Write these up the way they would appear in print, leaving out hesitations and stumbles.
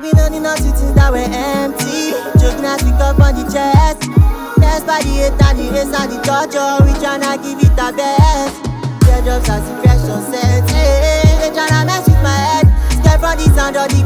been holding on to things that were empty. Joking as we cup on the chest. Best by the hate and the race and the torture. We tryna give it our best. Teardrops as the pressure sets. Hey, they tryna mess with my head. Step from the sound of the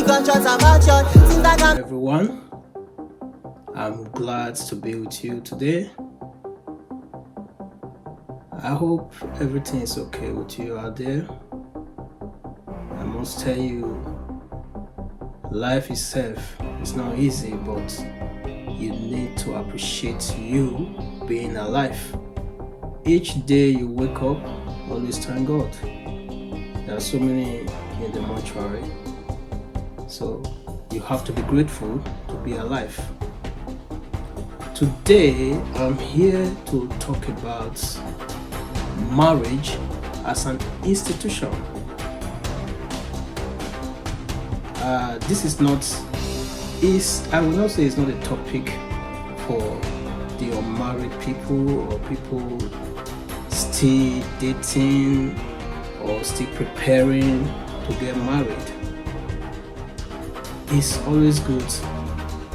gunshots and action. Seems like I'm Everyone, I'm glad to be with you today. I hope everything is okay with you out there. I must tell you, life itself is not easy, but you need to appreciate you being alive. Each day you wake up, always thank God. There are so many in the mortuary, so you have to be grateful to be alive. Today I'm here to talk about marriage as an institution. I will not say it's not a topic for the unmarried people or people still dating or still preparing to get married. It's always good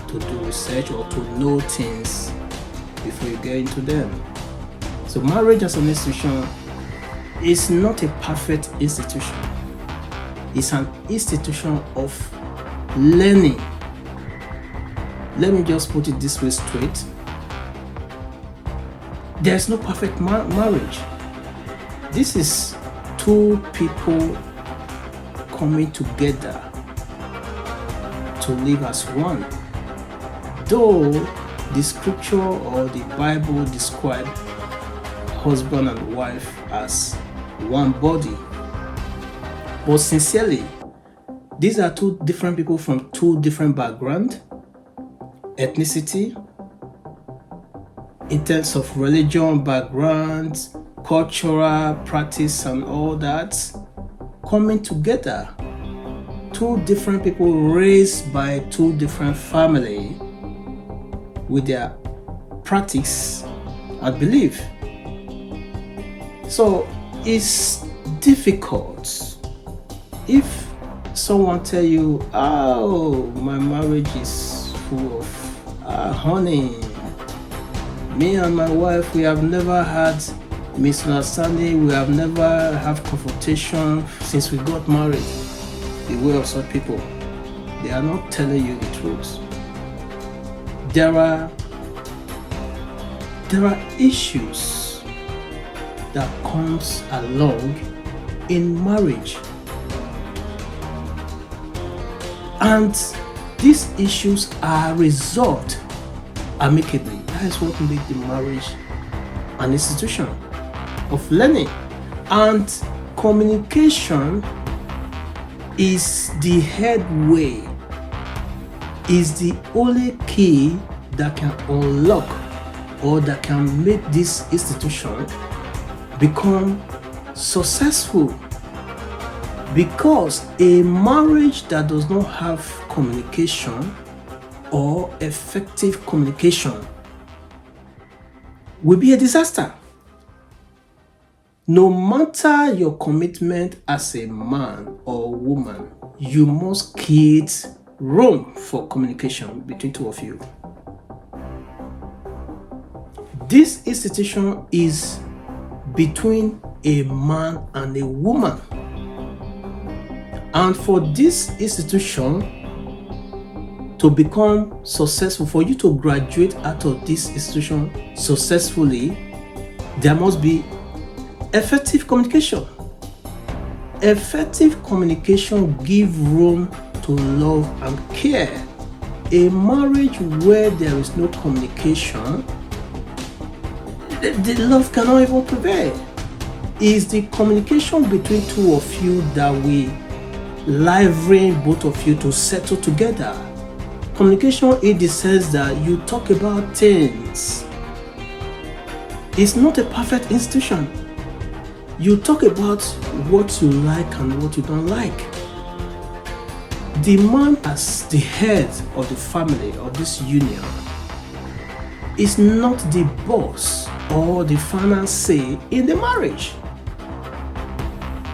to do research or to know things before you get into them. So marriage as an institution is not a perfect institution. It's an institution of learning. Let me just put it this way straight. There's no perfect marriage. This is two people coming together to live as one. Though the scripture or the Bible describe husband and wife as one body, but sincerely, these are two different people from two different backgrounds, ethnicity, in terms of religion, background, cultural practice and all that, coming together. Two different people raised by two different families with their practice and belief. So it's difficult if someone tell you, oh, my marriage is full of honey. Me and my wife, we have never had misunderstanding, we have never had confrontation since we got married. The way of such people, they are not telling you the truth. There are issues that comes along in marriage, and these issues are resolved amicably. That is what makes the marriage an institution of learning. And communication is the headway, is the only key that can unlock or that can make this institution become successful. Because a marriage that does not have communication or effective communication will be a disaster. No matter your commitment as a man or woman, you must create room for communication between two of you. This institution is between a man and a woman. And for this institution to become successful, for you to graduate out of this institution successfully, there must be effective communication. Effective communication gives room to love and care. A marriage where there is no communication, the love cannot even prevail. It's the communication between two of you that will lively both of you to settle together. Communication in the sense that you talk about things. It's not a perfect institution. You talk about what you like and what you don't like. The man as the head of the family of this union is not the boss or the final say in the marriage.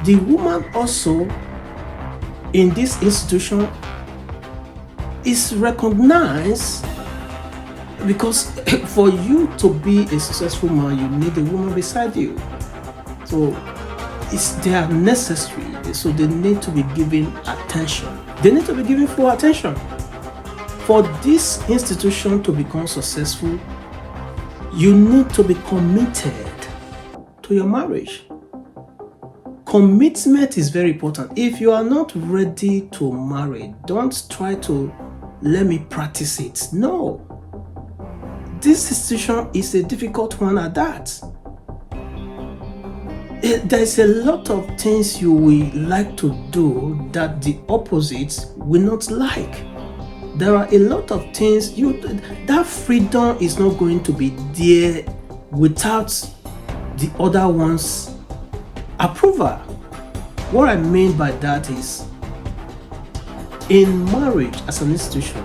The woman also in this institution It's recognized because for you to be a successful man, you need a woman beside you. So they are necessary. So they need to be given attention. They need to be given full attention. For this institution to become successful, you need to be committed to your marriage. Commitment is very important. If you are not ready to marry, don't try to let me practice it. No. This institution is a difficult one at that. There's a lot of things you will like to do that the opposite will not like. There are a lot of things that freedom is not going to be there without the other one's approval. What I mean by that is, in marriage as an institution,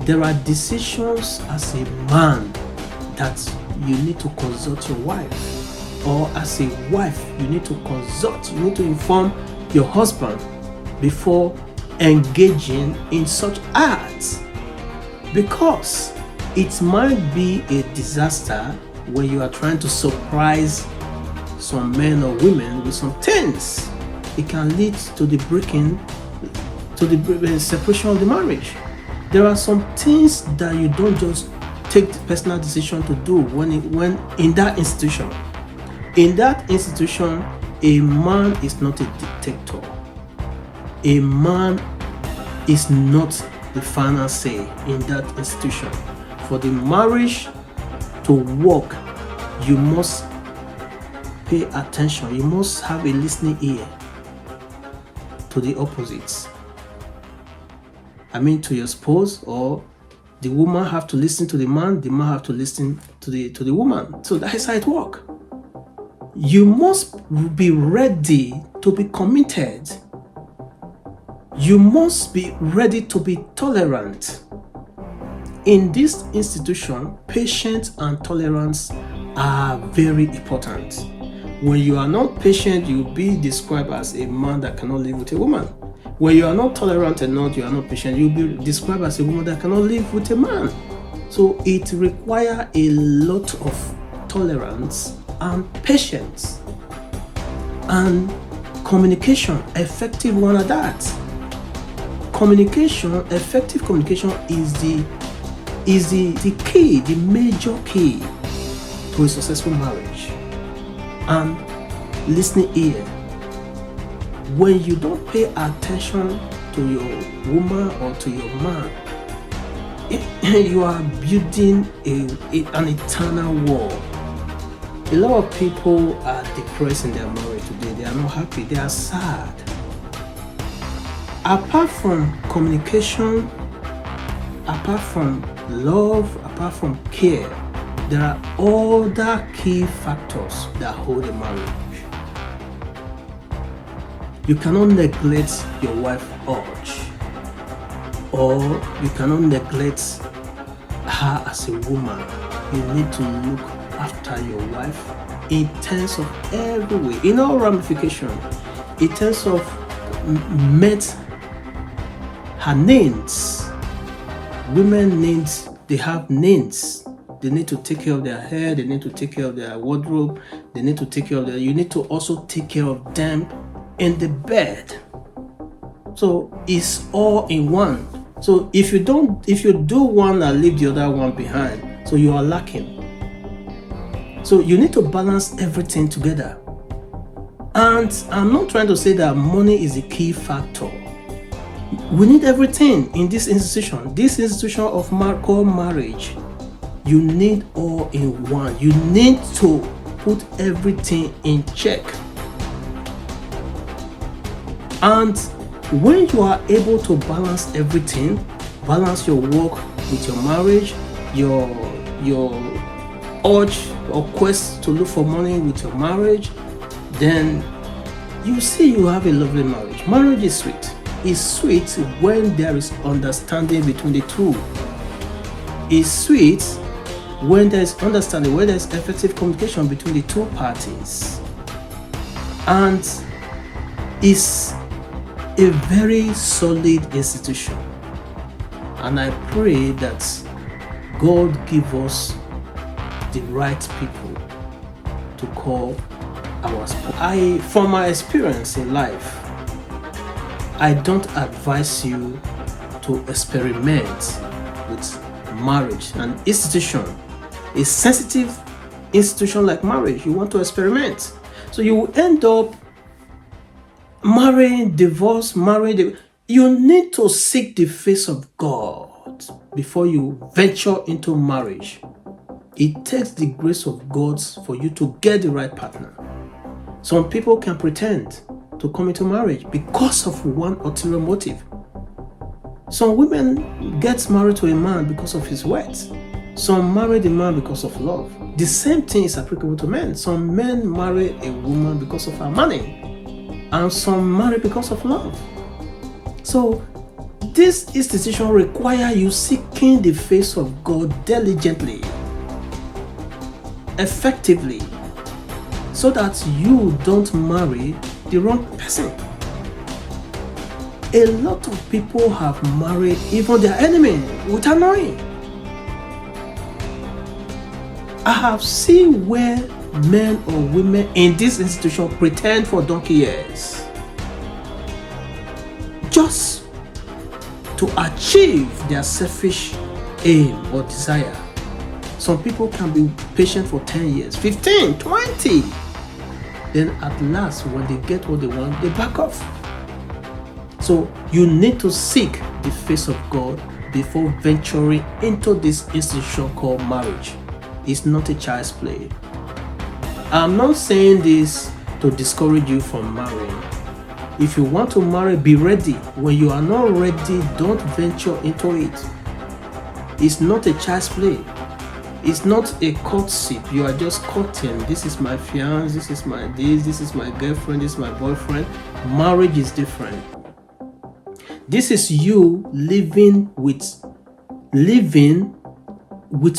there are decisions as a man that you need to consult your wife, or as a wife you need to inform your husband before engaging in such acts, because it might be a disaster when you are trying to surprise some men or women with some things. It can lead to the separation of the marriage. There are some things that you don't just take the personal decision to do when in that institution. In that institution, a man is not a dictator. A man is not the final say in that institution. For the marriage to work, you must pay attention. You must have a listening ear to the opposites. I mean, to your spouse, or the woman have to listen to the man have to listen to the woman. So that is how it works. You must be ready to be committed. You must be ready to be tolerant. In this institution, patience and tolerance are very important. When you are not patient, you'll be described as a man that cannot live with a woman. When you are not tolerant enough, you are not patient, you'll be described as a woman that cannot live with a man. So it requires a lot of tolerance and patience and communication, effective one at that. Effective communication is the key, the major key to a successful marriage. And listening ear. When you don't pay attention to your woman or to your man, you are building an eternal wall. A lot of people are depressed in their marriage today. They are not happy. They are sad. Apart from communication, apart from love, apart from care, there are other key factors that hold a marriage. You cannot neglect your wife's urge, or you cannot neglect her as a woman. You need to look after your wife in terms of every way, in all ramifications, in terms of meet her needs. Women needs, they have needs. They need to take care of their hair, they need to take care of their wardrobe, they need to take care of you need to also take care of them in the bed. So it's all in one. So if you do one and leave the other one behind, so you are lacking. So you need to balance everything together. And I'm not trying to say that money is a key factor. We need everything in this institution. This institution of called marriage. You need all in one. You need to put everything in check. And when you are able to balance everything, balance your work with your marriage, your urge or quest to look for money with your marriage, then you see you have a lovely marriage. Marriage is sweet. It's sweet when there is understanding between the two. It's sweet when there is understanding, when there is effective communication between the two parties. And it's a very solid institution. And I pray that God give us the right people to call our spouse. From my experience in life, I don't advise you to experiment with marriage, an institution, a sensitive institution like marriage. You want to experiment, so you will end up marrying, you need to seek the face of God before you venture into marriage. It takes the grace of God for you to get the right partner. Some people can pretend to come into marriage because of one ulterior motive. Some women get married to a man because of his wealth. Some marry the man because of love. The same thing is applicable to men. Some men marry a woman because of her money, and some marry because of love. So this institution requires you seeking the face of God diligently, effectively, so that you don't marry the wrong person. A lot of people have married even their enemy with annoying. I have seen where men or women in this institution pretend for donkey years just to achieve their selfish aim or desire. Some people can be patient for 10 years, 15, 20. Then at last, when they get what they want, they back off. So you need to seek the face of God before venturing into this institution called marriage. It's not a child's play. I'm not saying this to discourage you from marrying. If you want to marry, be ready. When you are not ready, don't venture into it. It's not a child's play. It's not a courtship. You are just courting. This is my fiancé, this is my this is my girlfriend, this is my boyfriend. Marriage is different. This is you living with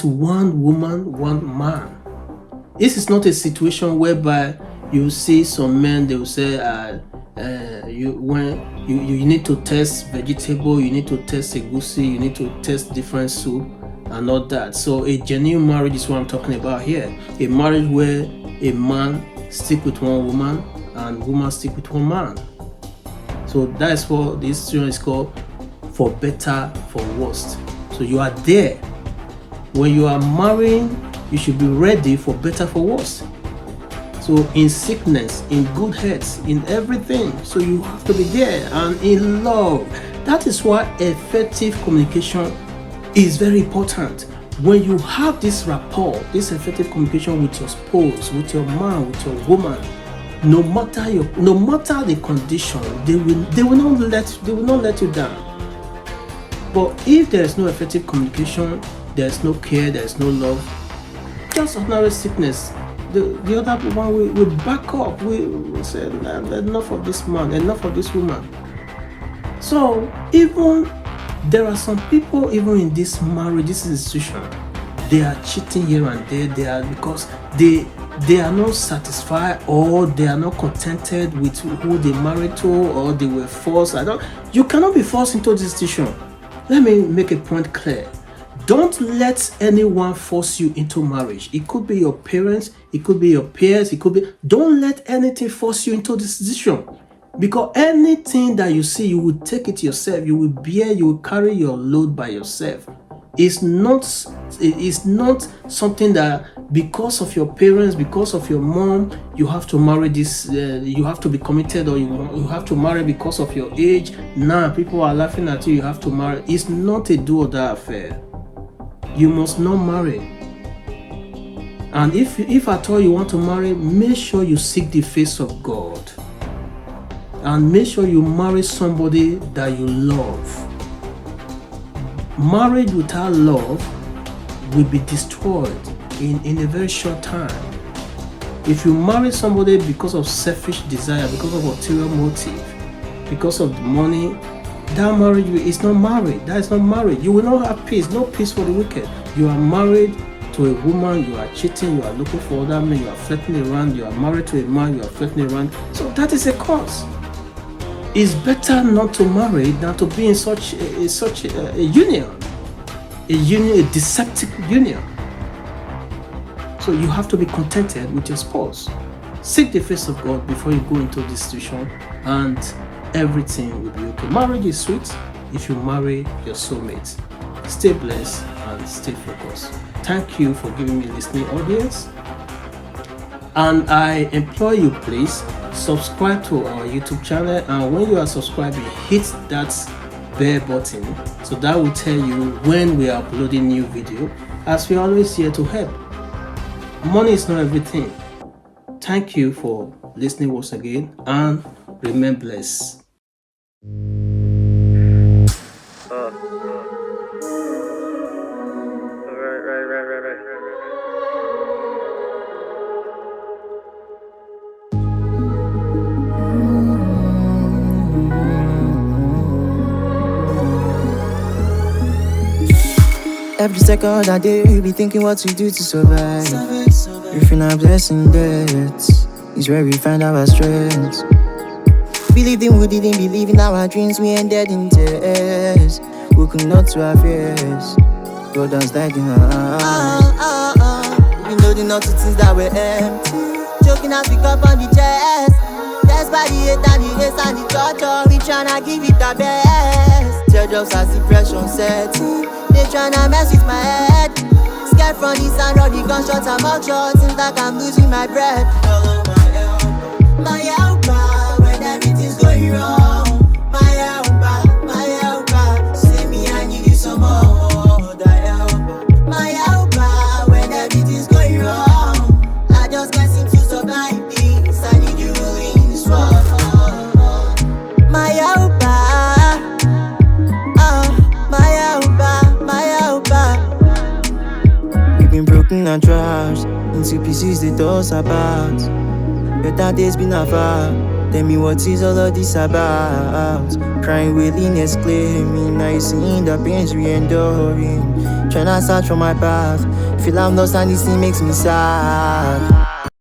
one woman, one man. This is not a situation whereby you see some men, they will say, you need to test vegetable, you need to test egusi, you need to test different soup and all that. So a genuine marriage is what I'm talking about here. A marriage where a man stick with one woman and woman stick with one man. So that's what this institution is called, for better, for worse. So you are there. When you are marrying, you should be ready for better, for worse. So in sickness, in good health, in everything. So you have to be there, and in love. That is why effective communication is very important. When you have this rapport, this effective communication with your spouse, with your man, with your woman, no matter the condition, they will not let you down. But if there is no effective communication, there is no care, there is no love, just ordinary sickness, the other one will back up. We say, enough of this man, enough of this woman. So even there are some people, even in this marriage, this institution, they are cheating here and there. They are, because they are not satisfied, or they are not contented with who they married to, or they were forced. You cannot be forced into this institution. Let me make a point clear. Don't let anyone force you into marriage. It could be your parents, it could be your peers, don't let anything force you into this decision. Because anything that you see, you will take it yourself. You will bear, you will carry your load by yourself. It's not something that because of your parents, because of your mom, you have to marry this, you have to be committed, or you have to marry because of your age. Now people are laughing at you have to marry. It's not a do or die affair. You must not marry. And if at all you want to marry, make sure you seek the face of God. And make sure you marry somebody that you love. Marriage without love will be destroyed in a very short time. If you marry somebody because of selfish desire, because of ulterior motive, because of the money, that marriage is not marriage. That is not marriage. You will not have peace. No peace for the wicked. You are married to a woman, you are cheating, you are looking for other men, you are flirting around, you are married to a man, you are flirting around. So that is a cause. It's better not to marry than to be in such a union. a union, a deceptive union. So you have to be contented with your spouse. Seek the face of God before you go into this situation, and everything will be okay. Marriage is sweet if you marry your soulmate. Stay blessed and stay focused. Thank you for giving me listening audience. And I implore you, please subscribe to our YouTube channel. And when you are subscribing, hit that bell button so that will tell you when we are uploading new video, as we are always here to help. Money is not everything. Thank you for listening once again, and remain blessed. Every second I day, you be thinking what to do to survive. If you're not blessing that is where we find our strength. Believed in who didn't believe in our dreams, we ended in tears. Woken up to our fears, God has died in our arms. We know the naughty things that were empty. Choking as we cup on the chest. That's by the hate and the haste and the torture. We tryna give it the best. Teardrops as the pressure setting. They tryna mess with my head. Scared from the sound of the gunshots and mugshots. Seems like I'm losing my breath. Oh, my helper, when everything's going wrong. My helper, save me, I need you some more. The helper, my helper, when everything's going wrong. I just can't seem to survive this. I need you in this world. My helper. Broken and trashed into pieces they toss about. Better days been afar. Tell me what is all of this about? Crying willingness, claiming now you seeing the pains we enduring. Tryna search for my path. Feel I'm lost and this thing makes me sad.